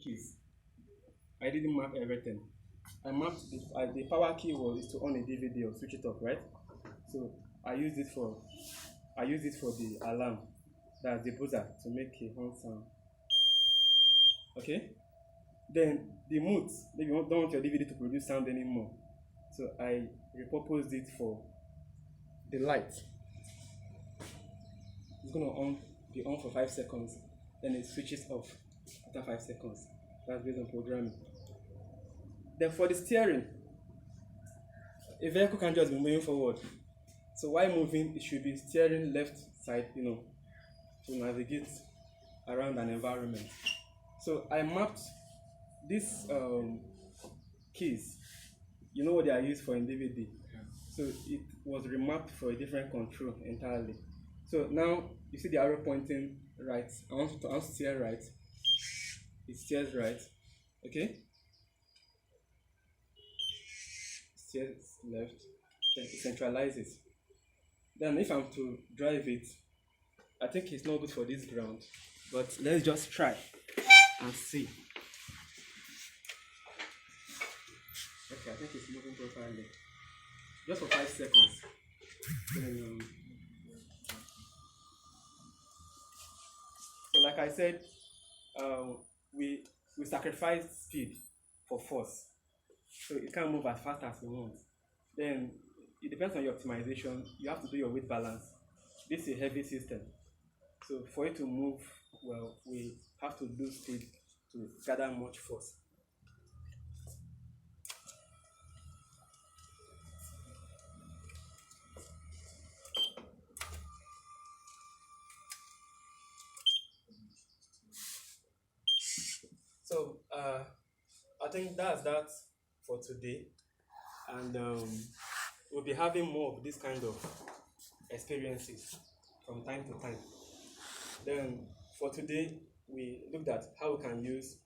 keys. I didn't map everything. I mapped the power key was to on a DVD or switch it off, right? So I used it for the alarm, that's the buzzer, to make a horn sound. Okay. Then the mute, maybe you don't want your DVD to produce sound anymore. So I repurposed it for the light. It's gonna be on for 5 seconds, then it switches off after 5 seconds. That's based on programming. Then for the steering, a vehicle can just be moving forward. So while moving, it should be steering left side, to navigate around an environment. So I mapped these keys. You know what they are used for in DVD. So it was remapped for a different control entirely. So now you see the arrow pointing right. I want to steer right. It steers right. Okay. Steers left. Then it centralizes. Then if I'm to drive it, I think it's not good for this ground. But let's just try and see. Okay, I think it's moving properly. Just for 5 seconds. Then, so like I said, we sacrifice speed for force. So it can't move as fast as we want. Then it depends on your optimization. You have to do your weight balance. This is a heavy system. So for it to move well, we have to lose speed to gather much force. So I think that's that for today, and we'll be having more of this kind of experiences from time to time. Then for today, we looked at how we can use